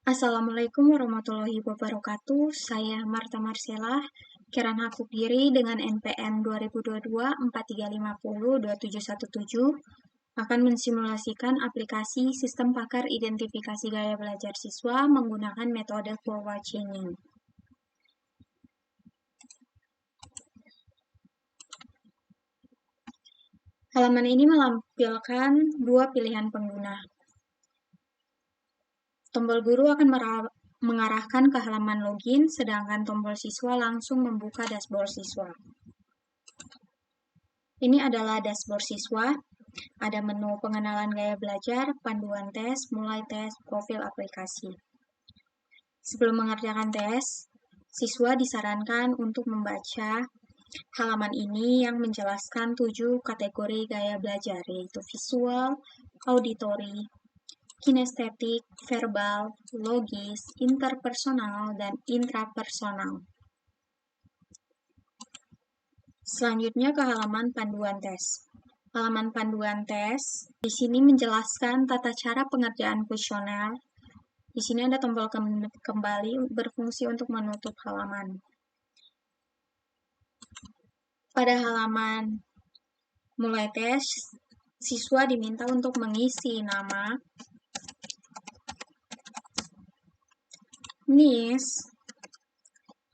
Assalamualaikum warahmatullahi wabarakatuh. Saya Marta Marsela, Kiran Hakuk Diri dengan NPM 2022-4350-2717 akan mensimulasikan aplikasi Sistem Pakar Identifikasi Gaya Belajar Siswa menggunakan metode forward chaining. Halaman ini melampirkan dua pilihan pengguna. Tombol guru akan mengarahkan ke halaman login, sedangkan tombol siswa langsung membuka dashboard siswa. Ini adalah dashboard siswa. Ada menu pengenalan gaya belajar, panduan tes, mulai tes, profil aplikasi. Sebelum mengerjakan tes, siswa disarankan untuk membaca halaman ini yang menjelaskan 7 kategori gaya belajar, yaitu visual, auditory, kinestetik, verbal, logis, interpersonal, dan intrapersonal. Selanjutnya ke halaman panduan tes. Halaman panduan tes di sini menjelaskan tata cara pengerjaan kuesioner. Di sini ada tombol kembali berfungsi untuk menutup halaman. Pada halaman mulai tes, siswa diminta untuk mengisi nama, NIS,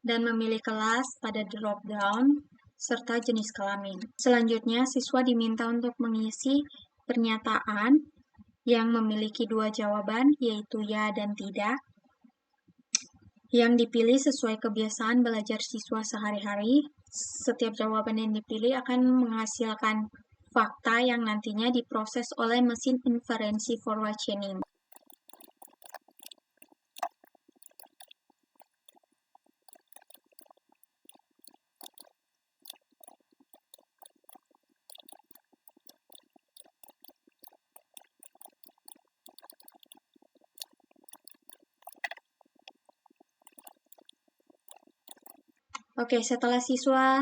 dan memilih kelas pada drop-down, serta jenis kelamin. Selanjutnya, siswa diminta untuk mengisi pernyataan yang memiliki dua jawaban, yaitu ya dan tidak, yang dipilih sesuai kebiasaan belajar siswa sehari-hari. Setiap jawaban yang dipilih akan menghasilkan fakta yang nantinya diproses oleh mesin inferensi forward chaining. Oke, setelah siswa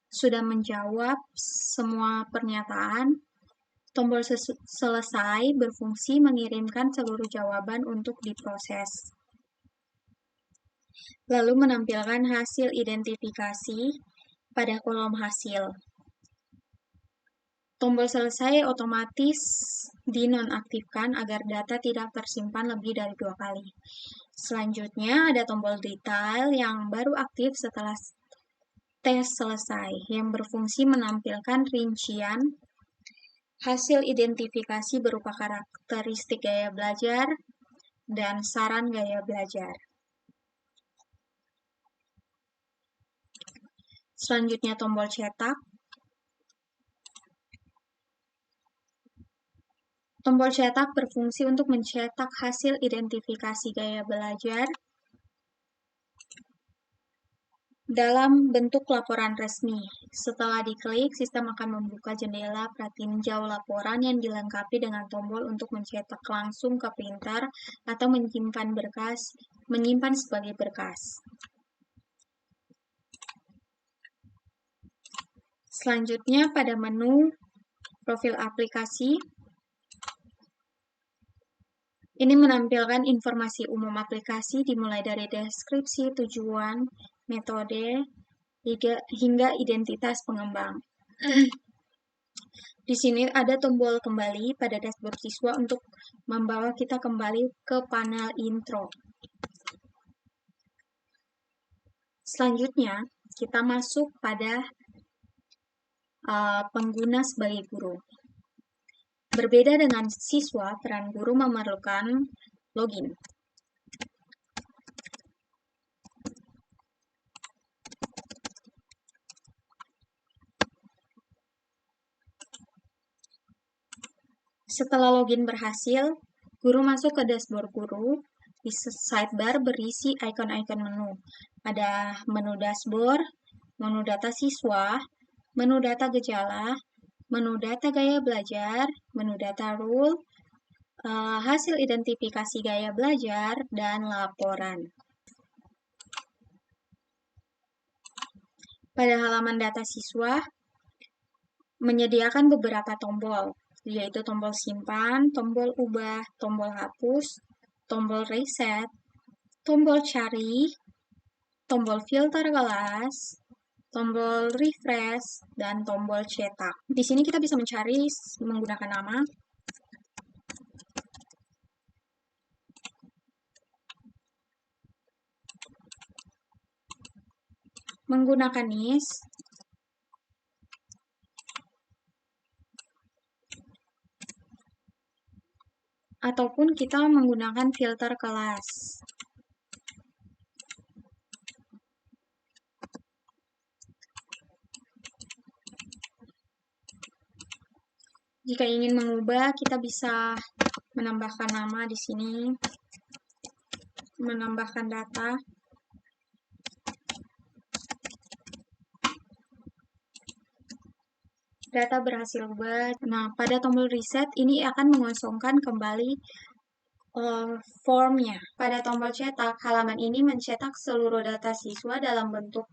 sudah menjawab semua pernyataan, tombol selesai berfungsi mengirimkan seluruh jawaban untuk diproses. Lalu menampilkan hasil identifikasi pada kolom hasil. Tombol selesai otomatis dinonaktifkan agar data tidak tersimpan lebih dari 2 kali. Selanjutnya ada tombol detail yang baru aktif setelah tes selesai, yang berfungsi menampilkan rincian hasil identifikasi berupa karakteristik gaya belajar dan saran gaya belajar. Selanjutnya tombol cetak. Tombol cetak berfungsi untuk mencetak hasil identifikasi gaya belajar dalam bentuk laporan resmi. Setelah diklik, sistem akan membuka jendela pratinjau laporan yang dilengkapi dengan tombol untuk mencetak langsung ke printer atau menyimpan sebagai berkas. Selanjutnya pada menu profil aplikasi, ini menampilkan informasi umum aplikasi dimulai dari deskripsi, tujuan, metode, hingga identitas pengembang. Di sini ada tombol kembali pada dashboard siswa untuk membawa kita kembali ke panel intro. Selanjutnya, kita masuk pada pengguna sebagai guru. Berbeda dengan siswa, peran guru memerlukan login. Setelah login berhasil, guru masuk ke dashboard guru. Di sidebar berisi ikon-ikon menu. Ada menu dashboard, menu data siswa, menu data gejala, menu data gaya belajar, menu data rule, hasil identifikasi gaya belajar, dan laporan. Pada halaman data siswa, menyediakan beberapa tombol, yaitu tombol simpan, tombol ubah, tombol hapus, tombol reset, tombol cari, tombol filter kelas, tombol refresh, dan tombol cetak. Di sini kita bisa mencari menggunakan nama, menggunakan NIS, ataupun kita menggunakan filter kelas. Jika ingin mengubah, kita bisa menambahkan nama di sini, menambahkan data. Data berhasil ubah. Nah, pada tombol reset ini akan mengosongkan kembali formnya. Pada tombol cetak, halaman ini mencetak seluruh data siswa dalam bentuk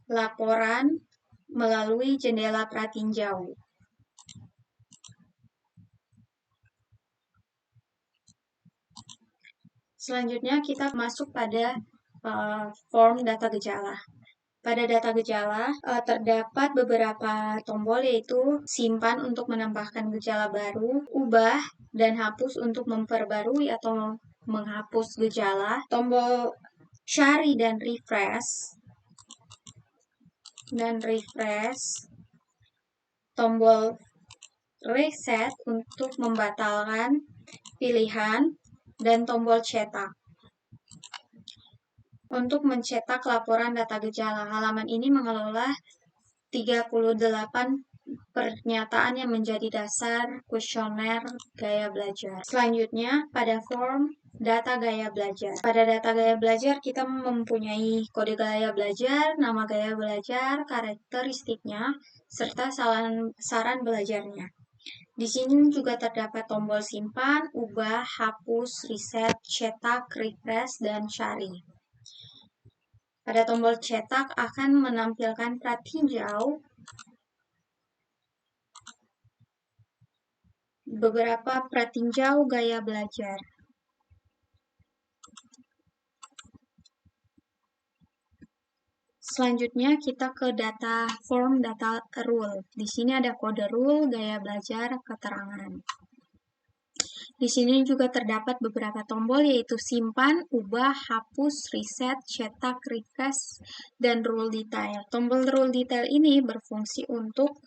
laporan melalui jendela pratinjau. Selanjutnya kita masuk pada form data gejala. Pada data gejala terdapat beberapa tombol, yaitu simpan untuk menambahkan gejala baru, ubah dan hapus untuk memperbarui atau menghapus gejala, tombol cari dan refresh, tombol reset untuk membatalkan pilihan, dan tombol cetak. Untuk mencetak laporan data gejala, halaman ini mengelola 38 pernyataan yang menjadi dasar kuesioner gaya belajar. Selanjutnya, pada form data gaya belajar. Pada data gaya belajar, kita mempunyai kode gaya belajar, nama gaya belajar, karakteristiknya, serta saran belajarnya. Di sini juga terdapat tombol simpan, ubah, hapus, reset, cetak, refresh, dan cari. Pada tombol cetak akan menampilkan pratinjau beberapa pratinjau gaya belajar. Selanjutnya kita ke data form data rule. Di sini ada kode rule, gaya belajar, keterangan. Di sini juga terdapat beberapa tombol, yaitu simpan, ubah, hapus, reset, cetak, refresh, dan rule detail. Tombol rule detail ini berfungsi untuk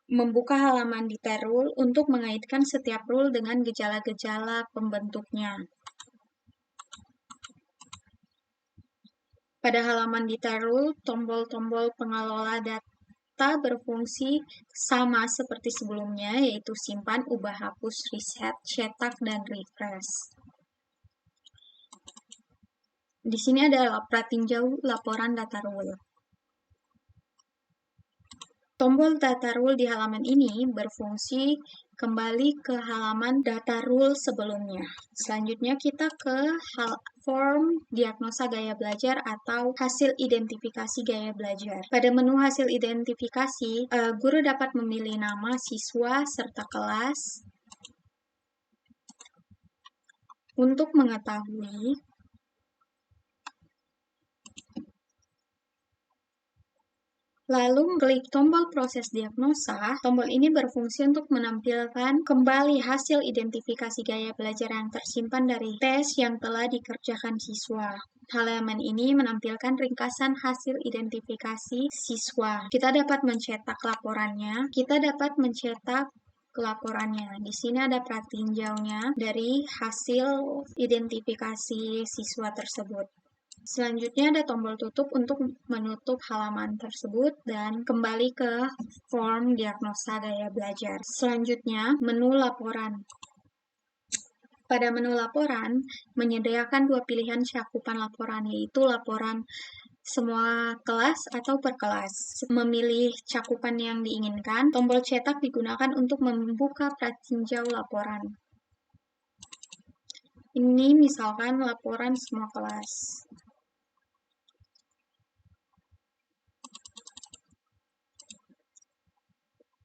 membuka halaman detail rule untuk mengaitkan setiap rule dengan gejala-gejala pembentuknya. Pada halaman detail rule, tombol-tombol pengelola data berfungsi sama seperti sebelumnya, yaitu simpan, ubah, hapus, reset, cetak, dan refresh. Di sini ada pratinjau laporan data rule. Tombol data rule di halaman ini berfungsi kembali ke halaman data rule sebelumnya. Selanjutnya kita ke form diagnosa gaya belajar atau hasil identifikasi gaya belajar. Pada menu hasil identifikasi, guru dapat memilih nama siswa serta kelas. Untuk mengetahui lalu klik tombol proses diagnosa. Tombol ini berfungsi untuk menampilkan kembali hasil identifikasi gaya belajar yang tersimpan dari tes yang telah dikerjakan siswa. Halaman ini menampilkan ringkasan hasil identifikasi siswa. Kita dapat mencetak laporannya. Di sini ada pratinjaunya dari hasil identifikasi siswa tersebut. Selanjutnya ada tombol tutup untuk menutup halaman tersebut dan kembali ke form diagnosa gaya belajar. Selanjutnya, menu laporan. Pada menu laporan, menyediakan dua pilihan cakupan laporan, yaitu laporan semua kelas atau per kelas. Memilih cakupan yang diinginkan, tombol cetak digunakan untuk membuka pratinjau laporan. Ini misalkan laporan semua kelas.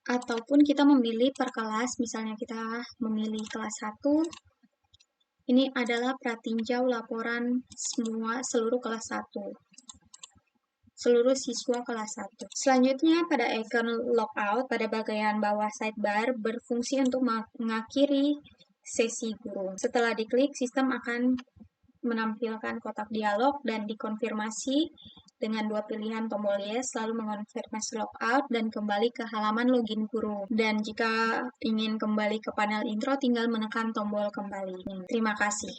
Ataupun kita memilih per kelas, misalnya kita memilih kelas 1, Ini adalah pratinjau laporan seluruh kelas 1. Seluruh siswa kelas 1. Selanjutnya, pada icon logout pada bagian bawah sidebar berfungsi untuk mengakhiri sesi guru. Setelah diklik, sistem akan menampilkan kotak dialog dan dikonfirmasi dengan 2 pilihan tombol yes, lalu mengonfirmasi logout dan kembali ke halaman login guru. Dan jika ingin kembali ke panel intro, tinggal menekan tombol kembali. Terima kasih.